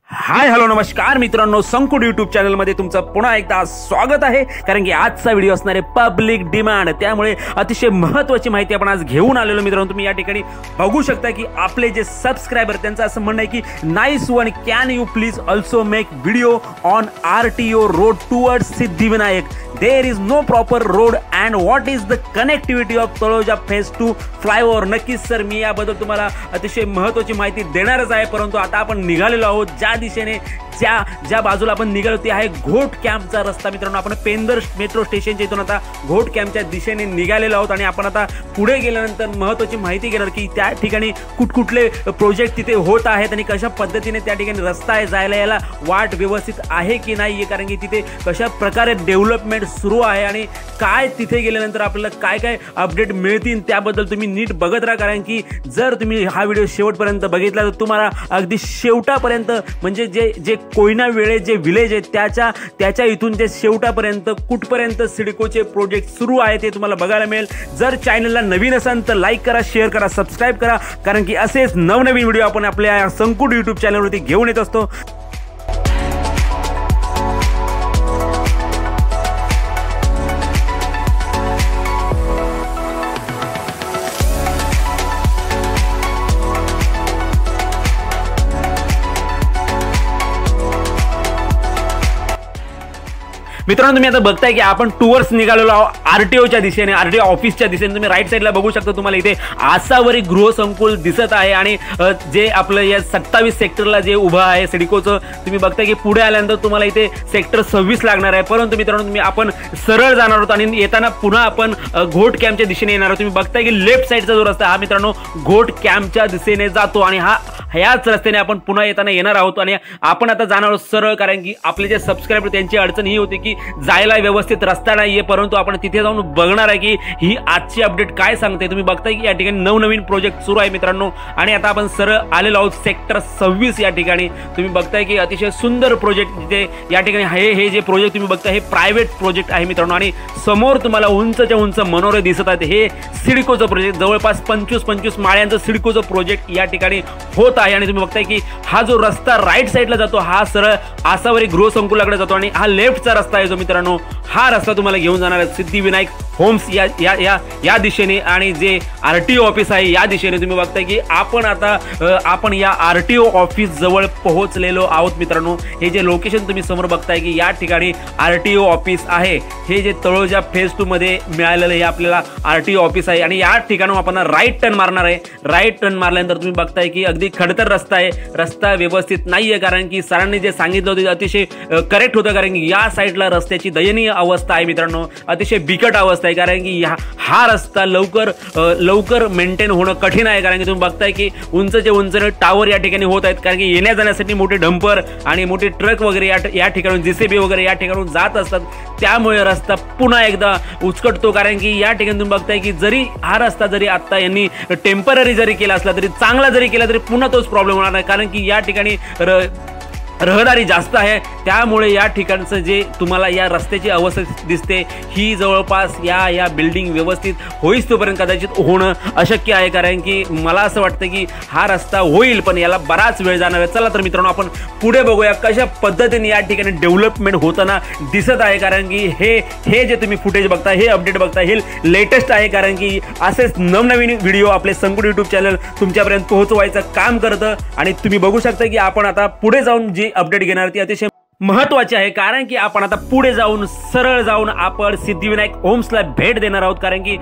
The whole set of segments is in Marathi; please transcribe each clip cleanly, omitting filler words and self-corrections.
हाय हॅलो नमस्कार मित्रांनो, संकुड यूट्यूब चॅनलमध्ये तुमचं पुन्हा एकदा स्वागत आहे। कारण की आजचा व्हिडिओ असणार आहे पब्लिक डिमांड, त्यामुळे अतिशय महत्त्वाची माहिती आपण आज घेऊन आलेलो। मित्रांनो, तुम्ही या ठिकाणी बघू शकता की आपले जे सबस्क्राइबर त्यांचं असं म्हणणं आहे की nice one, can you please also make video on RTO road towards Siddhivinayak, there is no proper road and what is the connectivity of Taloja phase 2 flyover. नक्कीच सर, मी याबद्दल तुम्हाला अतिशय महत्त्वाची माहिती देणारच आहे, परंतु आता आपण निघालेलो आहोत ज्या दिशेने ज्या बाजूला आपण निघालो ते आहे घोट कॅम्पचा रस्ता। मित्रांनो, आपण पेंदर मेट्रो स्टेशनच्या इथून आता घोट कॅम्पच्या दिशेने निघालेलो आहोत आणि आपण आता पुढे गेल्यानंतर महत्त्वाची माहिती घेणार की त्या ठिकाणी कुठकुठले प्रोजेक्ट तिथे होत आहेत आणि कशा पद्धतीने त्या ठिकाणी रस्ता आहे, जायला यायला वाट व्यवस्थित आहे की नाही, कारण की तिथे कशा प्रकारे डेव्हलपमेंट सुरू आहे आणि काय तिथे गेल्यानंतर आपल्याला काय काय अपडेट मिळतील त्याबद्दल तुम्ही नीट बघत राहा। कारण की जर तुम्ही हा व्हिडिओ शेवटपर्यंत बघितला तर तुम्हाला अगदी शेवटापर्यंत म्हणजे जे कोयना वेळे जे विलेज आहे त्याच्या इथून जे शेवटापर्यंत कुठपर्यंत सिडकोचे प्रोजेक्ट सुरू आहे ते तुम्हाला बघायला मिळेल। जर चॅनलला नवीन असाल तर लाईक करा, शेअर करा, सबस्क्राइब करा, कारण की असेच नवनवीन व्हिडिओ आपण आपल्या संकुड यूट्यूब चॅनलवरती घेऊन येत असतो। मित्रांनो, तुम्ही आता बघताय की आपण टूवर्स निघालेलो आहोत RTOच्या दिशेने, RTO ऑफिसच्या दिशेने। तुम्ही राईट साईडला बघू शकता, तुम्हाला इथे आसावरी गृहसंकुल दिसत आहे आणि जे आपलं या 27 सेक्टरला जे उभं आहे सिडकोचं, तुम्ही बघताय की पुढे आल्यानंतर तुम्हाला इथे सेक्टर 26 लागणार आहे। परंतु मित्रांनो, आपण सरळ जाणार आहोत आणि येताना पुन्हा आपण घोट कॅम्पच्या दिशेने येणार आहोत। तुम्ही बघताय की लेफ्ट साईडचा जो रस्ता हा मित्रांनो घोट कॅम्पच्या दिशेने जातो आणि ह्याच रस्त्याने आपण पुन्हा येताना येणार आहोत आणि आपण आता जाणार आहोत सरळ, कारण की आपले जे सबस्क्राइबर त्यांची अडचण ही होती की जायला व्यवस्थित रस्ता नाहीये, परंतु आपण तिथे जाऊन बघणार आहे की ही आजची अपडेट काय सांगते। तुम्ही बघताय की या ठिकाणी नवनवीन प्रोजेक्ट सुरू आहे मित्रांनो आणि आता आपण सरळ आलेलो आहोत सेक्टर 26 या ठिकाणी। तुम्ही बघताय की अतिशय सुंदर प्रोजेक्ट तिथे या ठिकाणी हे जे प्रोजेक्ट तुम्ही बघताय हे प्रायव्हेट प्रोजेक्ट आहे मित्रांनो आणि समोर तुम्हाला उंचच्या उंच मनोरे दिसत आहेत। हे सिडकोचं प्रोजेक्ट जवळपास 25 माळ्यांचं सिडकोचं प्रोजेक्ट या ठिकाणी होत आहे आणि तुम्ही बघताय की हा जो रस्ता राईट साईडला जातो हा सरळ आसावरी गृहसंकुलाकडे जातो आणि हा लेफ्टचा रस्ता आहे जो मित्रांनो हा रस्ता तुम्हाला घेऊन जाणार आहे सिद्धिविनायक होम्स या दिशेने आणि जे RTO ऑफिस आहे या दिशेने। तुम्ही बघताय की आपण या RTO ऑफिस जवळ पोहोचलेलो आहोत मित्रांनो। हे जे लोकेशन तुम्ही समोर बघताय की या ठिकाणी RTO ऑफिस आहे, हे जे तळोजा फेज 2 मध्ये मिळालेलं हे आपल्याला RTO ऑफिस आहे आणि या ठिकाणी आपण राईट टर्न मारणार आहे। राईट टर्न मारल्यानंतर तुम्ही बघताय की अगदी खडतर रस्ता आहे, रस्ता व्यवस्थित नाहीये, कारण की सरांनी जे सांगितलं होतं अतिशय करेक्ट होतं, कारण की या साईडला रस्त्याची दयनीय अवस्था आहे मित्रांनो, अतिशय बिकट अवस्था आहे, कारण की हा रस्ता लवकर मेंटेन होणं कठीण आहे। कारण की तुम्ही बघताय की उंचचे उंच टावर या ठिकाणी होत आहेत, कारण की येण्या जाण्यासाठी मोठे डंपर आणि मोठे ट्रक वगैरे या ठिकाणून JCB वगैरे या ठिकाणून जात असतात, त्यामुळे रस्ता पुन्हा एकदा उचकटतो। कारण की या ठिकाणी तुम्ही बघताय की जरी हा रस्ता जरी आता यांनी टेम्पररी जरी केला असला तरी चांगला जरी केला तरी पुन्हा तोच प्रॉब्लेम होणार नाही, कारण की या ठिकाणी रहदारी जास्त आहे, त्यामुळे या ठिकाणचं जे तुम्हाला या रस्त्याची अवस्था दिसते ही जवळपास या बिल्डिंग व्यवस्थित होईस तोपर्यंत कदाचित होणं अशक्य आहे। कारण की मला असं वाटतं की हा रस्ता होईल पण याला बराच वेळ जाणार आहे। चला तर मित्रांनो, आपण पुढे बघूया कशा पद्धतीने या ठिकाणी डेव्हलपमेंट होताना दिसत आहे, कारण की हे जे तुम्ही फुटेज बघता, हे अपडेट बघता, हे लेटेस्ट आहे, कारण की असेच नवनवीन व्हिडिओ आपले संकुड यूट्यूब चॅनल तुमच्यापर्यंत पोहोचवायचं काम करतं आणि तुम्ही बघू शकता की आपण आता पुढे जाऊन जी अपडेट घेणार ती अतिशय महत्त्वाचे आहे, कारण की आपण आता पुढे सरळ जाऊन आपण सिद्धिविनायक होम्सला भेट देणार आहोत। कारण की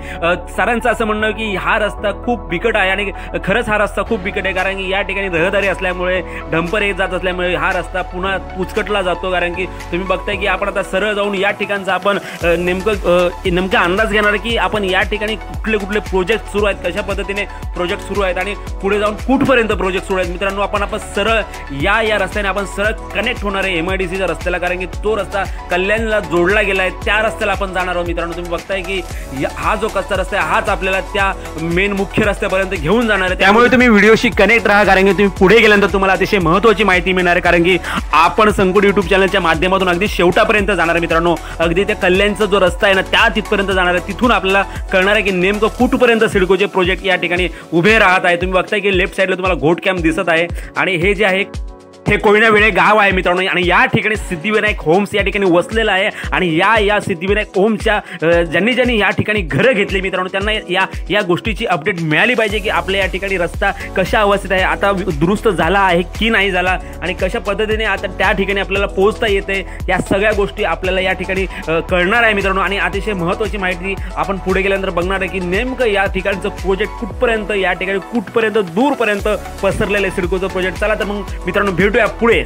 सरांचं असं म्हणणं की हा रस्ता खूप बिकट आहे आणि खरंच हा रस्ता खूप बिकट आहे, कारण की या ठिकाणी रहदारी असल्यामुळे डंपर येत जात असल्यामुळे हा रस्ता पुन्हा उचकटला जातो। कारण की तुम्ही बघताय की आपण आता सरळ जाऊन या ठिकाणचा आपण नेमका अंदाज घेणार की आपण या ठिकाणी कुठले प्रोजेक्ट सुरू आहेत, कशा पद्धतीने प्रोजेक्ट सुरू आहेत आणि पुढे जाऊन कुठपर्यंत प्रोजेक्ट सुरू आहेत। मित्रांनो, आपण सरळ या रस्त्याने आपण सरळ कनेक्ट होणार आहे MIDCच्या रस्त्याला, कारण की तो रस्ता कल्याणला जोडला गेलाय, त्या रस्त्याला आपण जाणार आहोत मित्रांनो। तुम्ही बघताय की हा जो कच्चा रस्ता आहे हाच आपल्याला त्या मेन मुख्य रस्त्यापर्यंत घेऊन जाणार आहे, त्यामुळे तुम्ही व्हिडिओशी कनेक्ट राहा, कारण की तुम्ही पुढे गेल्यानंतर तुम्हाला अतिशय महत्त्वाची माहिती मिळणार आहे। कारण की आपण संकुड यूट्यूब चॅनलच्या माध्यमातून अगदी शेवटापर्यंत जाणार आहे मित्रांनो, अगदी त्या कल्याणचा जो रस्ता आहे ना त्या तिथपर्यंत जाणार आहे, तिथून आपल्याला कळणार आहे की नेमकं कुठपर्यंत सिडकोचे प्रोजेक्ट या ठिकाणी उभे राहत आहे। तुम्ही बघताय की लेफ्ट साईडला तुम्हाला घोट कॅम्प दिसत आहे आणि हे जे आहे हे कोयना वेळे गाव आहे मित्रांनो आणि या ठिकाणी सिद्धिविनायक होम्स या ठिकाणी वसलेलं आहे आणि या सिद्धिविनायक होम्सच्या ज्यांनी या ठिकाणी घरं घेतली मित्रांनो त्यांना या गोष्टीची अपडेट मिळाली पाहिजे की आपल्या या ठिकाणी रस्ता कशा अवस्थेत आहे, आता दुरुस्त झाला आहे की नाही झाला आणि कशा पद्धतीने आता त्या ठिकाणी आपल्याला पोहोचता येते, या सगळ्या गोष्टी आपल्याला या ठिकाणी कळणार आहे मित्रांनो। आणि अतिशय महत्त्वाची माहिती आपण पुढे गेल्यानंतर बघणार आहे की नेमकं या ठिकाणचं प्रोजेक्ट कुठपर्यंत या ठिकाणी कुठपर्यंत दूरपर्यंत पसरलेलं आहे सिडकोचं प्रोजेक्ट। चला तर मग मित्रांनो भेटूया पुढे।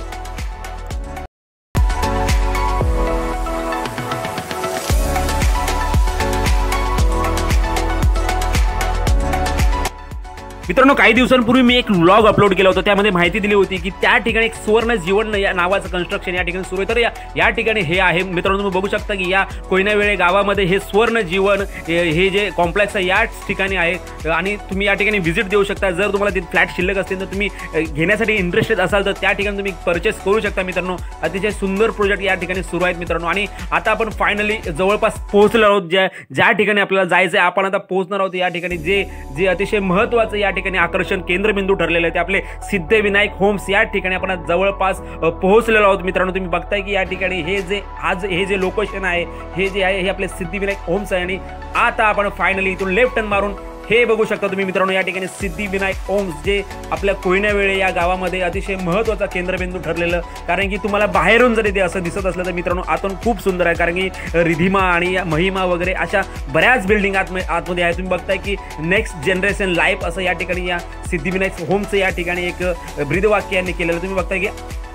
मित्रांनो काही दिवसांपूर्वी मी एक व्लॉग अपलोड केला होता, त्यामध्ये माहिती दिली होती की त्या ठिकाणी एक सुवर्ण जीवन या नावाचं कन्स्ट्रक्शन या ठिकाणी सुरू आहे। तर या ठिकाणी हे आहे मित्रांनो, तुम्ही बघू शकता की या कोयना वेळे गावामध्ये हे सुवर्ण जीवन हे जे कॉम्प्लेक्स आहे याच ठिकाणी आहे आणि तुम्ही या ठिकाणी व्हिजिट देऊ शकता। जर तुम्हाला ते फ्लॅट शिल्लक असतील तर तुम्ही घेण्यासाठी इंटरेस्टेड असाल तर त्या ठिकाणी तुम्ही परचेस करू शकता मित्रांनो। अतिशय सुंदर प्रोजेक्ट या ठिकाणी सुरू आहेत मित्रांनो आणि आता आपण फायनली जवळपास पोहोचलो आहोत ज्या ठिकाणी आपल्याला जायचं आहे। आपण आता पोहोचणार आहोत या ठिकाणी जे अतिशय महत्त्वाचं या ठिकाणी आकर्षण केंद्रबिंदू ठरलेले आहे ते आपले सिद्धिविनायक होम्स या ठिकाणी आपण जवळपास पोहोचलेलो आहोत मित्रांनो। तुम्ही बघताय की या ठिकाणी हे जे लोकेशन आहे हे जे आहे हे आपले सिद्धिविनायक होम्स आहे आणि आता आपण फायनली इथून लेफ्ट टर्न मारून हे बघू शकता तुम्ही मित्रांनो या ठिकाणी सिद्धिविनायक होम्स जे आपल्या कोयना वेळे या गावामध्ये अतिशय महत्त्वाचा केंद्रबिंदू ठरलेलं, कारण की तुम्हाला बाहेरून जरी ते असं दिसत असलं तर मित्रांनो आतून खूप सुंदर आहे, कारण की रिधिमा आणि महिमा वगैरे अशा बऱ्याच बिल्डिंग आतमध्ये आहे। तुम्ही बघताय की नेक्स्ट जनरेशन लाईफ असं या ठिकाणी या सिद्धिविनायक होम्सचं या ठिकाणी एक ब्रीदवाक्य यांनी केलेलं। तुम्ही बघताय की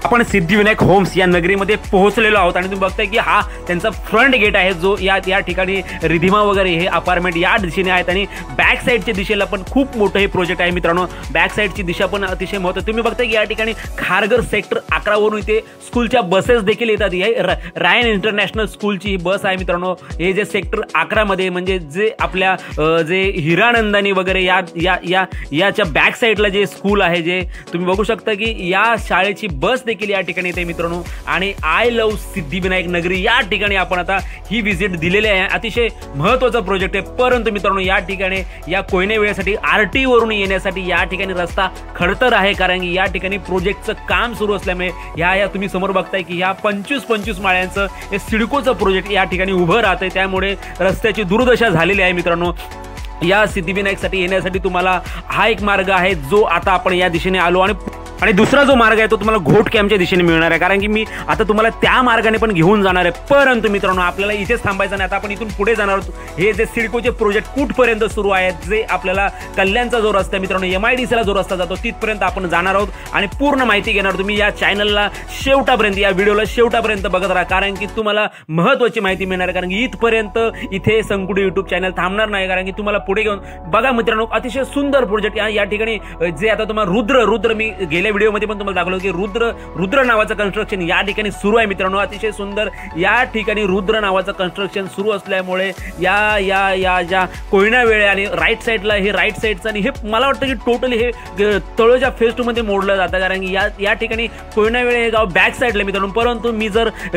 आपण सिद्धिविनायक होम्स या नगरीमध्ये पोहोचलेलो आहोत आणि तुम्ही बघताय की हा त्यांचा फ्रंट गेट आहे जो या ठिकाणी रिधिमा वगैरे हे अपार्टमेंट या दिशेने आहेत आणि बॅक साईडच्या दिशेला पण खूप मोठं हे प्रोजेक्ट आहे मित्रांनो। बॅक साईडची दिशा पण अतिशय महत्त्वाची। तुम्ही बघताय की या ठिकाणी खारघर सेक्टर 11 वरून इथे स्कूलच्या बसेस देखील येतात। ही रायन इंटरनॅशनल स्कूलची ही बस आहे मित्रांनो। हे जे सेक्टर 11 मध्ये म्हणजे जे आपल्या जे हिरानंदानी वगैरे याच्या बॅक साईडला जे स्कूल आहे जे तुम्ही बघू शकता की या शाळेची बस देखील या ठिकाणी येते मित्रांनो आणि आय लव्ह सिद्धिविनायक नगरी या ठिकाणी आपण आता ही विजिट दिलेली आहे। अतिशय महत्त्वाचा प्रोजेक्ट आहे, परंतु मित्रांनो या ठिकाणी या कोयना वेळेसाठी आरटी वरून येण्यासाठी या ठिकाणी रस्ता खडतर आहे, कारण की या ठिकाणी प्रोजेक्टचं काम सुरू असल्यामुळे या तुम्ही समोर बघताय की या 25 माळ्यांचं हे सिडकोचं प्रोजेक्ट या ठिकाणी उभं राहतंय, त्यामुळे रस्त्याची दुर्दशा झालेली आहे मित्रांनो। या सिद्धिविनायकसाठी येण्यासाठी तुम्हाला हा एक मार्ग आहे जो आता आपण या दिशेने आलो आणि दुसरा जो मार्ग आहे तो तुम्हाला घोट कॅम्पच्या दिशेने मिळणार आहे, कारण की मी आता तुम्हाला त्या मार्गाने पण घेऊन जाणार आहे। परंतु मित्रांनो आपल्याला इथेच थांबायचं नाही, आता आपण इथून पुढे जाणार आहोत। हे जे सिडकोचे प्रोजेक्ट कुठपर्यंत सुरू आहेत, जे आपल्याला कल्याणचा जो रस्ता मित्रांनो MIDCला जो रस्ता जातो तिथपर्यंत आपण जाणार आहोत आणि पूर्ण माहिती घेणार। तुम्ही या चॅनलला शेवटापर्यंत या व्हिडिओला शेवटापर्यंत बघत राहा, कारण की तुम्हाला महत्त्वाची माहिती मिळणार आहे। कारण की इथपर्यंत इथे संकुडी यूट्यूब चॅनल थांबणार नाही, कारण की तुम्हाला पुढे घेऊन बघा मित्रांनो अतिशय सुंदर प्रोजेक्ट या ठिकाणी जे आता तुम्हाला रुद्र मी व्हिडिओमध्ये पण तुम्हाला दाखवलं की रुद्र नावाचं कन्स्ट्रक्शन या ठिकाणी सुरू आहे मित्रांनो। अतिशय सुंदर या ठिकाणी रुद्र नावाचं कन्स्ट्रक्शन सुरू असल्यामुळे ज्या कोयना वेळे आणि राईट साईडला हे राईट साईडचं आणि हे मला वाटतं की टोटली हे तळोजा फेज 2 मध्ये मोडलं जातं, कारण की या ठिकाणी कोयना वेळे हे गाव बॅक साईडला मित्रांनो। परंतु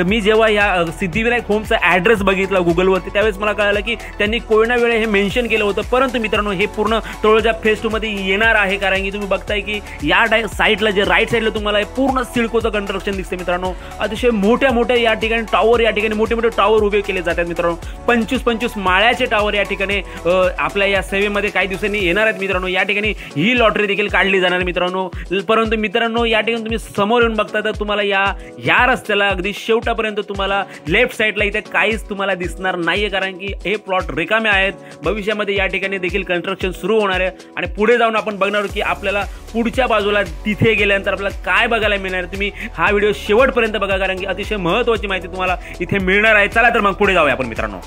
मी जेव्हा या सिद्धिविनायक होमचा ॲड्रेस बघितला गुगलवरती त्यावेळेस मला कळलं की त्यांनी कोयना वेळे हे मेन्शन केलं होतं, परंतु मित्रांनो हे पूर्ण तळोजा फेज 2 मध्ये येणार आहे, कारण की तुम्ही बघताय की या साईडला जे राईट साईडला तुम्हाला पूर्ण सिडकोचं कन्स्ट्रक्शन दिसते मित्रांनो। अतिशय मोठ्या या ठिकाणी टॉवर या ठिकाणी मोठे टॉवर उभे केले जातात मित्रांनो। 25 माळ्याचे टॉवर या ठिकाणी आपल्या या सेवेमध्ये काही दिवसांनी येणार आहेत मित्रांनो। या ठिकाणी ही लॉटरी देखील काढली जाणार मित्रांनो। परंतु मित्रांनो या ठिकाणी तुम्ही समोर येऊन बघता तर तुम्हाला या रस्त्याला अगदी शेवटापर्यंत तुम्हाला लेफ्ट साईडला इथे काहीच तुम्हाला दिसणार नाहीये, कारण की हे प्लॉट रिकामे आहेत। भविष्यामध्ये या ठिकाणी देखील कन्स्ट्रक्शन सुरू होणार आहे आणि पुढे जाऊन आपण बघणार की आपल्याला पुढच्या बाजूला तिथे गेल्यानंतर आपल्याला काय बघायला मिळणार। तुम्ही हा व्हिडिओ शेवटपर्यंत बघा, कारण की अतिशय महत्त्वाची माहिती तुम्हाला इथे मिळणार आहे। चला तर मग पुढे जाऊया आपण मित्रांनो।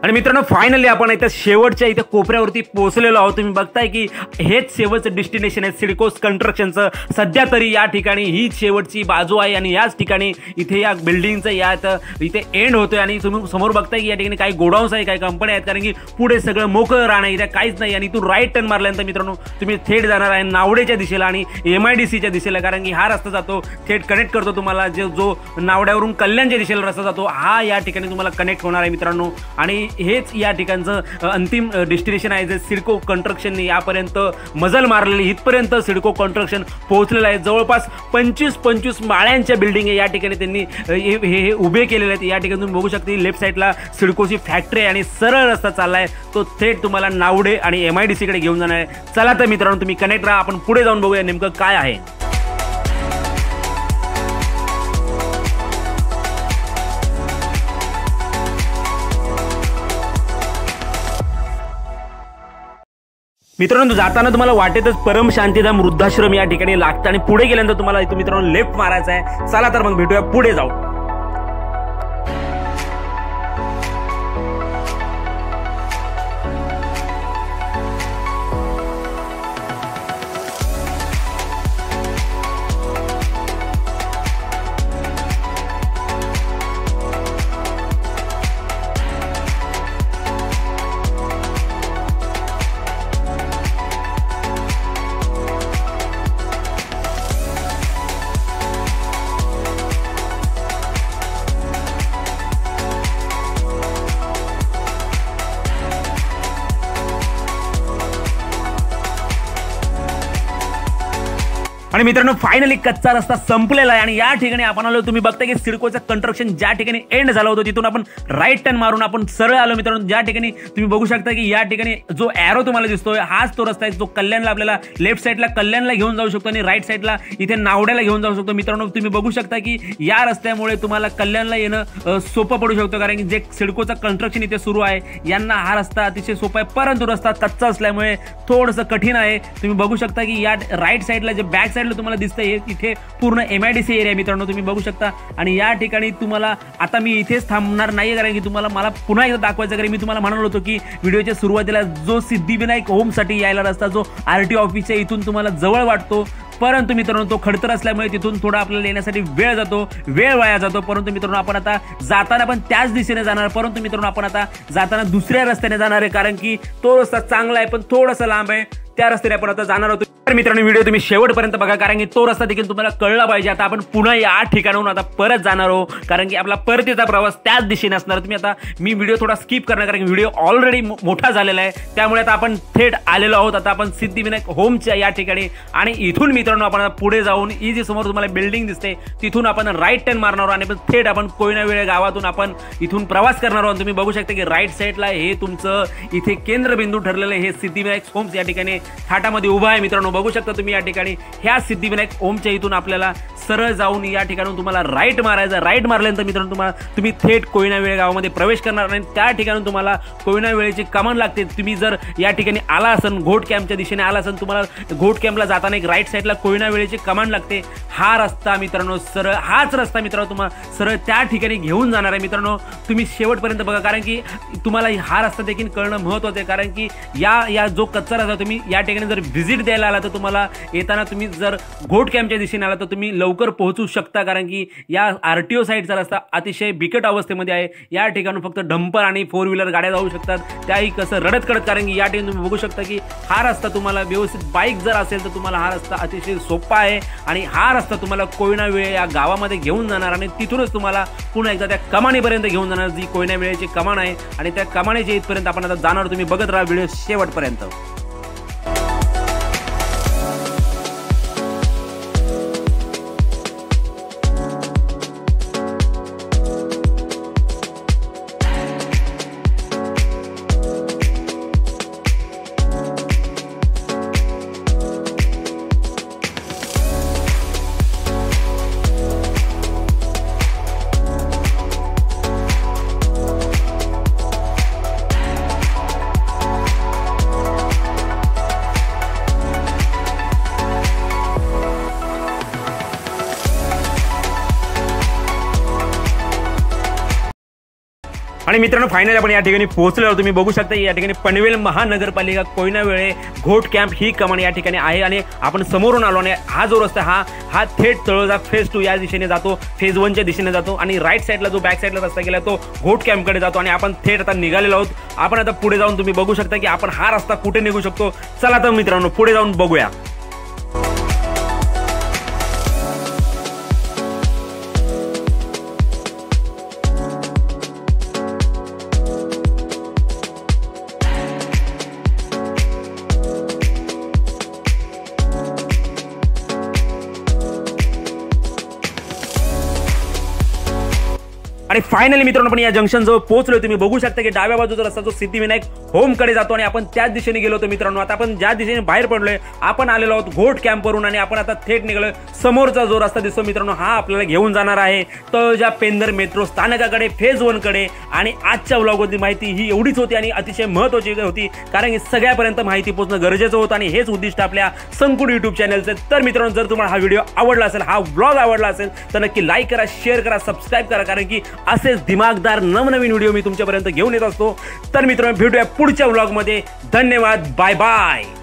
आणि मित्रांनो फायनली आपण इथे शेवटच्या इथे कोपऱ्यावरती पोहोचलेलो आहोत. तुम्ही बघताय की हेच शेवटचं डेस्टिनेशन आहे सिडकोस कन्स्ट्रक्शनचं. सध्या तरी या ठिकाणी ही शेवटची बाजू आहे आणि याच ठिकाणी इथे या बिल्डिंगचं इथे एंड होतोय. आणि तुम्ही समोर बघताय की या ठिकाणी काही गोडाऊन्स आहे, काही कंपन्या आहेत, कारण की पुढे सगळं मोकळं राहणं इथे काहीच नाही. आणि इथून राईट टर्न मारल्यानंतर मित्रांनो तुम्ही थेट जाणार आहे नावडेच्या दिशेला आणि MIDCच्या दिशेला, कारण की हा रस्ता जातो थेट कनेक्ट करतो तुम्हाला. जो नावड्यावरून कल्याणच्या दिशेला रस्ता जातो हा या ठिकाणी तुम्हाला कनेक्ट होणार आहे मित्रांनो. आणि हेच या ठिकाणचं अंतिम डेस्टिनेशन आहे जे सिडको कन्स्ट्रक्शनने यापर्यंत मजल मारलेली. इथपर्यंत सिडको कन्स्ट्रक्शन पोहोचलेलं आहे. जवळपास 25 माळ्यांच्या बिल्डिंग आहे या ठिकाणी त्यांनी हे उभे केलेले आहेत. या ठिकाणी तुम्ही बघू शकता लेफ्ट साईडला सिडकोची फॅक्टरी आहे आणि सरळ रस्ता चाललाय तो थेट तुम्हाला नावडे आणि MIDC कडे घेऊन जाणार आहे. चला तर मित्रांनो तुम्ही कनेक्ट राहा, आपण पुढे जाऊन बघूया नेमकं काय आहे. मित्रांनो जाताना तुम्हाला वाटेतच परम शांतीधाम वृद्धाश्रम या ठिकाणी लागतं आणि पुढे गेल्यानंतर तुम्हाला इथं मित्रांनो लेफ्ट मारायचा आहे. चला तर मग भेटूया पुढे जाऊ. आणि मित्रांनो फायनली कच्चा रस्ता संपलेला आहे आणि या ठिकाणी आपण आलो. तुम्ही बघता की सिडकोचं कन्स्ट्रक्शन ज्या ठिकाणी एंड झालं होतं तिथून आपण राईट टर्न मारून आपण सरळ आलो मित्रांनो. ज्या ठिकाणी तुम्ही बघू शकता की या ठिकाणी जो एरो तुम्हाला दिसतोय हाच तो रस्ता आहे जो कल्याणला आपल्याला लेफ्ट साईडला कल्याणला घेऊन जाऊ शकतो आणि राईट साईडला इथे नावड्याला घेऊन जाऊ शकतो. मित्रांनो तुम्ही बघू शकता की या रस्त्यामुळे तुम्हाला कल्याणला येणं सोपं पडू शकतं, कारण की जे सिडकोचं कन्स्ट्रक्शन इथे सुरू आहे यांना हा रस्ता अतिशय सोपा आहे, परंतु रस्ता कच्चा असल्यामुळे थोडंसं कठीण आहे. तुम्ही बघू शकता की या राईट साईडला जे बॅक साईडला तुम्हाला दिसतंय इथे पूर्ण MIDC एरिया मित्रांनो तुम्ही बघू शकता. आणि या ठिकाणी तुम्हाला आता मी इथेच थांबणार नाही, कारण की मला पुन्हा एकदा दाखवायचं, कारण मी तुम्हाला म्हणालो होतो की व्हिडिओच्या सुरुवातीला जो सिद्धिविनायक होमसाठी यायला रस्ता जो RTO ऑफिसच्या इथून तुम्हाला जवळ वाटतो, परंतु मित्रांनो तो खडतर असल्यामुळे तिथून थोडा आपल्याला येण्यासाठी वेळ वाया जातो. परंतु मित्रांनो आपण आता जाताना पण त्याच दिशेने जाणार, परंतु मित्रांनो आपण आता जाताना दुसऱ्या रस्त्याने जाणार आहे, कारण की तो रस्ता चांगला आहे पण थोडासा लांब आहे. त्या रस्त्याने आपण आता जाणार आहोत. तर मित्रांनो व्हिडिओ तुम्ही शेवटपर्यंत बघा, कारण की तो रस्ता देखील तुम्हाला कळला पाहिजे. आता आपण पुन्हा या ठिकाणाहून आता परत जाणार आहोत, कारण की आपला परतीचा प्रवास त्याच दिशेने असणार. तुम्ही आता मी व्हिडिओ थोडा स्किप करणार, कारण की व्हिडिओ ऑलरेडी मोठा झालेला आहे. त्यामुळे आता आपण थेट आलेलो आहोत आता आपण सिद्धिविनायक होमच्या या ठिकाणी. आणि इथून मित्रांनो आपण पुढे जाऊन इजी समोर तुम्हाला बिल्डिंग दिसते तिथून आपण राईट टर्न मारणार आहोत आणि थेट आपण कोयनावेळे गावातून आपण इथून प्रवास करणार आहोत. तुम्ही बघू शकता की राईट साईडला हे तुमचं इथे केंद्रबिंदू ठरलेलं हे सिद्धिविनायक होम्स या ठिकाणी थाटामध्ये उभा आहे. मित्रांनो बघू शकता तुम्ही या ठिकाणी ह्या सिद्धिविनायक होमच्या इथून आपल्याला सरळ जाऊन या ठिकाणी तुम्हाला राईट मारायचं. राईट मारल्यानंतर मित्रांनो तुम्ही थेट कोयनावेळे गावामध्ये प्रवेश करणार आणि त्या ठिकाणी तुम्हाला कोयनावेळेची कमान लागते. तुम्ही जर या ठिकाणी आला असन घोट कॅम्पच्या दिशेने आला असन, तुम्हाला घोट कॅम्पला जाताना एक राईट साईडला कोयनावेळेची कमान लागते. हा रस्ता मित्रांनो सरळ हाच रस्ता मित्रांनो तुम्हाला सरळ त्या ठिकाणी घेऊन जाणार आहे. मित्रांनो तुम्ही शेवटपर्यंत बघा, कारण की तुम्हाला हा रस्ता देखील कळणं महत्त्वाचं आहे, कारण की या जो कच्चा रस्ता तुम्ही या ठिकाणी जर व्हिजिट द्यायला आला तर तुम्हाला येताना तुम्ही जर घोट कॅम्पच्या दिशेने आला तर तुम्ही लवकर पोहोचू शकता, कारण की या RTO साईडचा रस्ता अतिशय बिकट अवस्थेमध्ये आहे. या ठिकाणी फक्त डंपर आणि 4 व्हीलर गाड्या जाऊ शकतात, त्याही कसं रडत कडत, कारण की या ठिकाणी तुम्ही बघू शकता की हा रस्ता तुम्हाला व्यवस्थित बाईक जर असेल तर तुम्हाला हा रस्ता अतिशय सोपा आहे. आणि हा रस्ता तुम्हाला कोयनावेळे या गावामध्ये घेऊन जाणार आणि तिथूनच तुम्हाला पुन्हा एकदा त्या कमानीपर्यंत घेऊन जाणार, जी कोयनावेळेची कमान आहे. आणि त्या कमानीच्या इथपर्यंत आपण आता जाणार. तुम्ही बघत राहा व्हिडिओ शेवटपर्यंत. आणि मित्रांनो फायनली आपण या ठिकाणी पोहोचलो. तुम्ही बघू शकता या ठिकाणी पनवेल महानगरपालिका कोयना वेळे घोट कॅम्प ही कमान या ठिकाणी आहे आणि आपण समोरून आलो आणि हा जो रस्ता हा थेट तळोजा फेज 2 या दिशेने जातो, फेज 1च्या दिशेने जातो आणि राईट साईडला जो बॅक साईडला रस्ता गेला तो घोट कॅम्पकडे जातो आणि आपण थेट आता निघालेलो आहोत. आपण आता पुढे जाऊन तुम्ही बघू शकता की आपण हा रस्ता कुठे निघू शकतो. चला तर मित्रांनो पुढे जाऊन बघूया. आणि फायनली मित्रांनो आपण या जंक्शन जवळ पोहोचलोय. तुम्ही बघू शकता की डाव्या बाजूचा रस्ता जो सिद्धिविनायक होमकडे जातो आणि आपण त्याच दिशेने गेलो होतो. मित्रांनो आता आपण ज्या दिशेने बाहेर पडलोय आपण आलेलो आहोत घोट कॅम्पवरून आणि आपण आता थेट निघालोय. समोरचा जो रस्ता दिसतो मित्रांनो हा आपल्याला घेऊन जाणार आहे तळोजा पेंदर मेट्रो स्थानकाकडे फेज 1 कडे. आणि आजच्या व्लॉगमधली माहिती ही एवढीच होती आणि अतिशय महत्त्वाची होती कारण की सगळ्यापर्यंत माहिती पोहोचणं गरजेचं होतं आणि हेच उद्दिष्ट आपल्या संकुल यूट्यूब चॅनलचं. तर मित्रांनो जर तुम्हाला हा व्हिडिओ आवडला असेल, हा व्लॉग आवडला असेल तर नक्की लाईक करा, शेअर करा, सबस्क्राईब करा कारण की असेच दिमागदार नवनवीन व्हिडिओ मी तुमच्यापर्यंत घेऊन येत असतो. तर मित्रांनो भेटूया पुढच्या व्लॉगमध्ये. धन्यवाद. Bye bye.